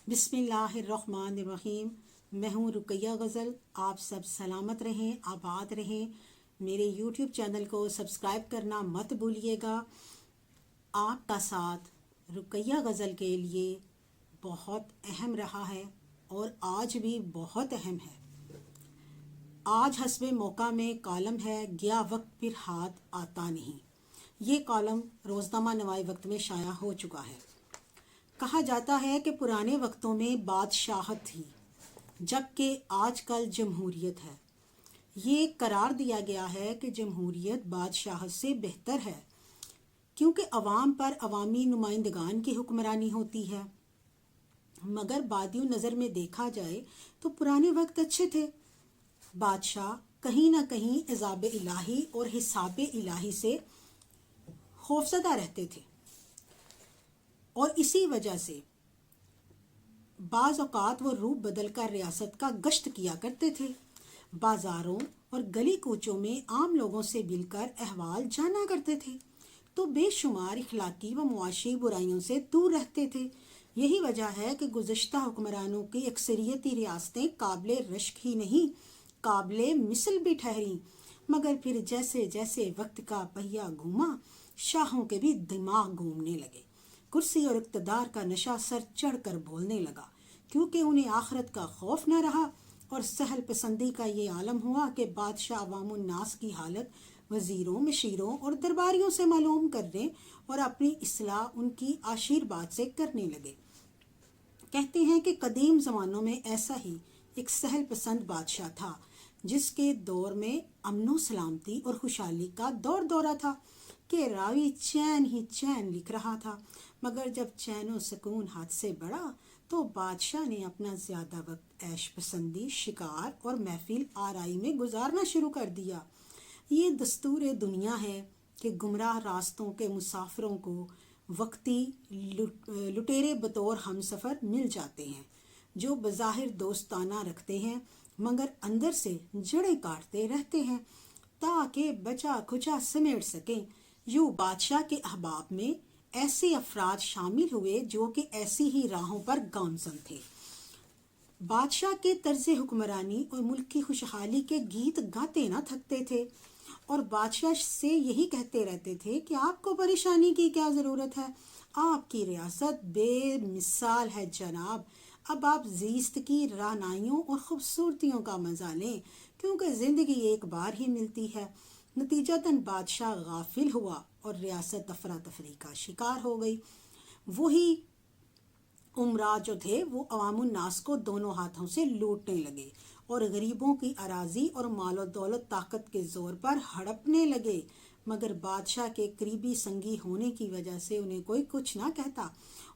بسم اللہ الرحمن الرحیم۔ میں ہوں رقیہ غزل۔ آپ سب سلامت رہیں، آباد رہیں۔ میرے یوٹیوب چینل کو سبسکرائب کرنا مت بھولیے گا۔ آپ کا ساتھ رقیہ غزل کے لیے بہت اہم رہا ہے اور آج بھی بہت اہم ہے۔ آج حسب موقع میں کالم ہے گیا وقت پھر ہاتھ آتا نہیں۔ یہ کالم روزنامہ نوائے وقت میں شائع ہو چکا ہے۔ کہا جاتا ہے کہ پرانے وقتوں میں بادشاہت تھی جبکہ آج کل جمہوریت ہے۔ یہ قرار دیا گیا ہے کہ جمہوریت بادشاہت سے بہتر ہے کیونکہ عوام پر عوامی نمائندگان کی حکمرانی ہوتی ہے۔ مگر بادیوں نظر میں دیکھا جائے تو پرانے وقت اچھے تھے۔ بادشاہ کہیں نہ کہیں عذاب الہی اور حساب الہی سے خوفزدہ رہتے تھے اور اسی وجہ سے بعض اوقات وہ روپ بدل کر ریاست کا گشت کیا کرتے تھے۔ بازاروں اور گلی کوچوں میں عام لوگوں سے مل کر احوال جانا کرتے تھے تو بے شمار اخلاقی و معاشی برائیوں سے دور رہتے تھے۔ یہی وجہ ہے کہ گزشتہ حکمرانوں کی اکثریتی ریاستیں قابل رشک ہی نہیں قابل مثل بھی ٹھہریں، مگر پھر جیسے جیسے وقت کا پہیہ گھوما شاہوں کے بھی دماغ گھومنے لگے، کرسی اور اقتدار کا نشہ سر چڑھ کر بولنے لگا، کیونکہ انہیں آخرت کا خوف نہ رہا اور سہل پسندی کا یہ عالم ہوا کہ بادشاہ عوام الناس کی حالت وزیروں، مشیروں اور درباریوں سے معلوم کرنے اور اپنی اصلاح ان کی آشیرواد سے کرنے لگے۔ کہتے ہیں کہ قدیم زمانوں میں ایسا ہی ایک سہل پسند بادشاہ تھا جس کے دور میں امن و سلامتی اور خوشحالی کا دور دورہ تھا کہ راوی چین ہی چین لکھ رہا تھا، مگر جب چین و سکون حد سے بڑھا تو بادشاہ نے اپنا زیادہ وقت عیش پسندی، شکار اور محفل آرائی میں گزارنا شروع کر دیا۔ یہ دستور دنیا ہے کہ گمراہ راستوں کے مسافروں کو وقتی لٹیرے بطور ہم سفر مل جاتے ہیں جو بظاہر دوستانہ رکھتے ہیں مگر اندر سے جڑیں کاٹتے رہتے ہیں تاکہ بچا کھچا سمیٹ سکیں۔ یوں بادشاہ کے احباب میں ایسے افراد شامل ہوئے جو کہ ایسی ہی راہوں پر گامزن تھے۔ بادشاہ کے طرز حکمرانی اور ملک کی خوشحالی کے گیت گاتے نہ تھکتے تھے اور بادشاہ سے یہی کہتے رہتے تھے کہ آپ کو پریشانی کی کیا ضرورت ہے، آپ کی ریاست بے مثال ہے جناب، اب آپ زیست کی رعنائیوں اور خوبصورتیوں کا مزہ لیں کیونکہ زندگی ایک بار ہی ملتی ہے۔ نتیجتاً بادشاہ غافل ہوا اور ریاست افراتفری کا شکار ہو گئی۔ وہی امراء جو تھے وہ عوام الناس کو دونوں ہاتھوں سے لوٹنے لگے اور غریبوں کی اراضی اور مال و دولت طاقت کے زور پر ہڑپنے لگے، مگر بادشاہ کے قریبی سنگی ہونے کی وجہ سے انہیں کوئی کچھ نہ کہتا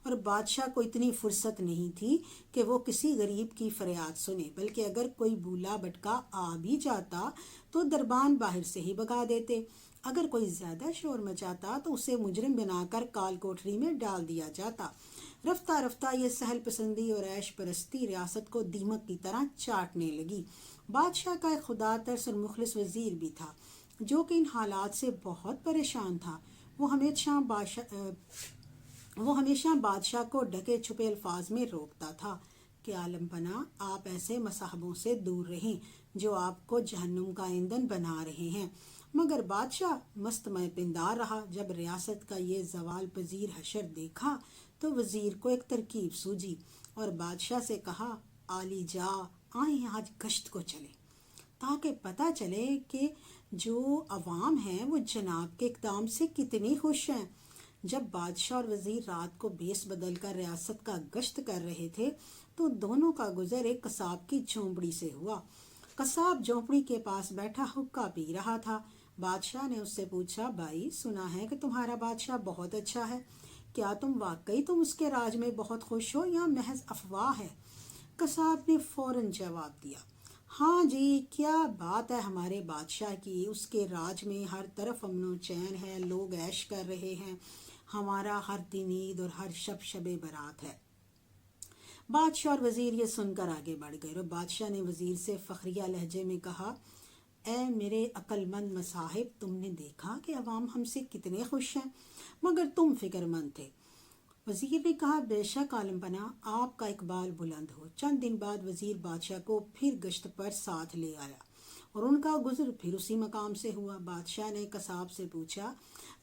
اور بادشاہ کو اتنی فرصت نہیں تھی کہ وہ کسی غریب کی فریاد سنے، بلکہ اگر کوئی بولا بٹکا آ بھی جاتا تو دربان باہر سے ہی بگا دیتے، اگر کوئی زیادہ شور مچاتا تو اسے مجرم بنا کر کال کوٹری میں ڈال دیا جاتا۔ رفتہ رفتہ یہ سہل پسندی اور عیش پرستی ریاست کو دیمک کی طرح چاٹنے لگی۔ بادشاہ کا ایک خدا ترس اور مخلص وزیر بھی تھا جو کہ ان حالات سے بہت پریشان تھا۔ وہ ہمیشہ بادشاہ کو ڈھکے چھپے الفاظ میں روکتا تھا کہ عالم بنا، آپ ایسے مصاحبوں سے دور رہیں جو آپ کو جہنم کا ایندھن بنا رہے ہیں، مگر بادشاہ مستمع پندار رہا۔ جب ریاست کا یہ زوال پذیر حشر دیکھا تو وزیر کو ایک ترکیب سوجی اور بادشاہ سے کہا، عالی جا، آئیں آج گشت کو چلیں تاکہ پتہ چلے کہ جو عوام ہیں وہ جناب کے اقدام سے کتنی خوش ہیں۔ جب بادشاہ اور وزیر رات کو بھیس بدل کر ریاست کا گشت کر رہے تھے تو دونوں کا گزر ایک قصاب کی جھونپڑی سے ہوا۔ قصاب جھونپڑی کے پاس بیٹھا حقہ پی رہا تھا۔ بادشاہ نے اس سے پوچھا، بھائی سنا ہے کہ تمہارا بادشاہ بہت اچھا ہے، کیا واقعی تم اس کے راج میں بہت خوش ہو یا محض افواہ ہے؟ قصاب نے فوراً جواب دیا، ہاں جی، کیا بات ہے ہمارے بادشاہ کی، اس کے راج میں ہر طرف امن و چین ہے، لوگ عیش کر رہے ہیں، ہمارا ہر دن عید اور ہر شب شب برات ہے۔ بادشاہ اور وزیر یہ سن کر آگے بڑھ گئے اور بادشاہ نے وزیر سے فخریہ لہجے میں کہا، اے میرے عقل مند مصاحب، تم نے دیکھا کہ عوام ہم سے کتنے خوش ہیں، مگر تم فکر مند تھے۔ وزیر نے کہا بے شک عالم پناہ آپ کا اقبال بلند ہو۔ چند دن بعد وزیر بادشاہ کو پھر گشت پر ساتھ لے آیا اور ان کا گزر پھر اسی مقام سے ہوا۔ بادشاہ نے قصاب سے پوچھا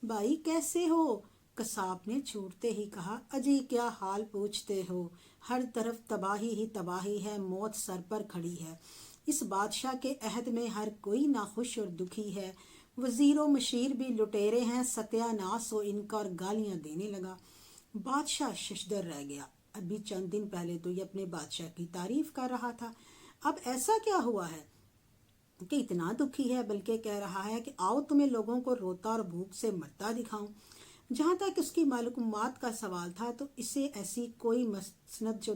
بھائی کیسے ہو؟ قصاب نے چھوٹتے ہی کہا اجی کیا حال پوچھتے ہو، ہر طرف تباہی ہی تباہی ہے، موت سر پر کھڑی ہے۔ اس بادشاہ کے عہد میں ہر کوئی ناخوش اور دکھی ہے، وزیر و مشیر بھی لٹیرے ہیں، ستیہ ناس ہو ان کا، اور گالیاں دینے لگا۔ بادشاہ ششدر رہ گیا، ابھی چند دن پہلے تو یہ اپنے بادشاہ کی تعریف کر رہا تھا، اب ایسا کیا ہوا ہے کہ اتنا دکھی ہے، بلکہ کہہ رہا ہے کہ آؤ تمہیں لوگوں کو روتا اور بھوک سے مرتا دکھاؤں۔ جہاں تک اس کی معلومات کا سوال تھا تو اسے ایسی کوئی مستند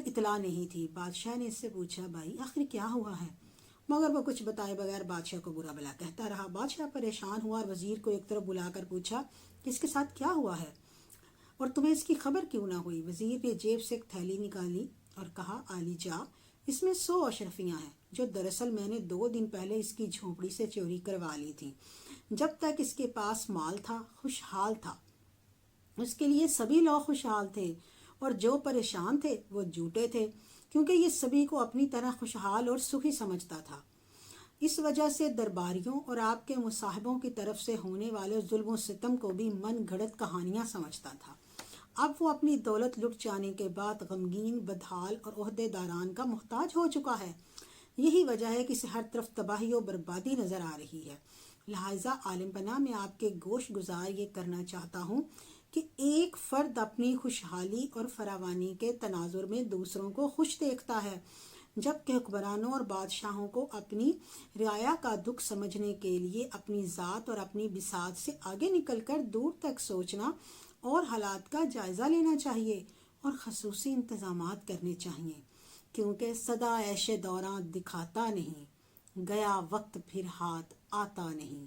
اطلاع نہیں تھی۔ بادشاہ نے اس سے پوچھا بھائی آخر کیا ہوا ہے؟ مگر وہ کچھ بتائے بغیر بادشاہ کو برا بھلا کہتا رہا۔ بادشاہ پریشان ہوا اور وزیر کو ایک طرف بلا کر پوچھا کہ اس کے ساتھ کیا ہوا ہے اور تمہیں اس کی خبر کیوں نہ ہوئی؟ وزیر نے جیب سے ایک تھیلی نکالی اور کہا عالی جا اس میں 100 اشرفیاں ہیں جو دراصل میں نے 2 دن پہلے اس کی جھونپڑی سے چوری کروا لی تھی۔ جب تک اس کے پاس مال تھا خوشحال تھا، اس کے لیے سبھی لوگ خوشحال تھے، اور جو پریشان تھے وہ جھوٹے تھے، کیونکہ یہ سبھی کو اپنی طرح خوشحال اور سخی سمجھتا تھا۔ اس وجہ سے درباریوں اور آپ کے مصاحبوں کی طرف سے ہونے والے ظلم و ستم کو بھی من گھڑت کہانیاں سمجھتا تھا۔ اب وہ اپنی دولت لٹ جانے کے بعد غمگین، بدحال اور عہدے داران کا محتاج ہو چکا ہے۔ یہی وجہ ہے کہ اسے ہر طرف تباہی و بربادی نظر آ رہی ہے۔ لہٰذا عالم پناہ میں آپ کے گوش گزار یہ کرنا چاہتا ہوں کہ ایک فرد اپنی خوشحالی اور فراوانی کے تناظر میں دوسروں کو خوش دیکھتا ہے، جبکہ حکمرانوں اور بادشاہوں کو اپنی رعایا کا دکھ سمجھنے کے لیے اپنی ذات اور اپنی بساط سے آگے نکل کر دور تک سوچنا اور حالات کا جائزہ لینا چاہیے اور خصوصی انتظامات کرنے چاہیے، کیونکہ سدا عیش دوراں دکھاتا نہیں، گیا وقت پھر ہاتھ آتا نہیں۔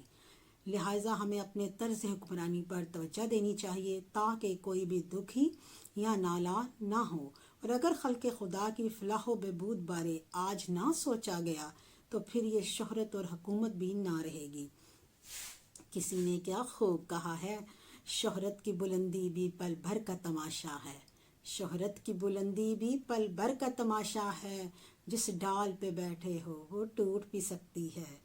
لہٰذا ہمیں اپنے طرز حکمرانی پر توجہ دینی چاہیے تاکہ کوئی بھی دکھی یا نالا نہ ہو، اور اگر خلق خدا کی فلاح و بہبود بارے آج نہ سوچا گیا تو پھر یہ شہرت اور حکومت بھی نہ رہے گی۔ کسی نے کیا خوب کہا ہے، شہرت کی بلندی بھی پل بھر کا تماشا ہے، شہرت کی بلندی بھی پل بھر کا تماشا ہے، جس ڈال پہ بیٹھے ہو وہ ٹوٹ بھی سکتی ہے،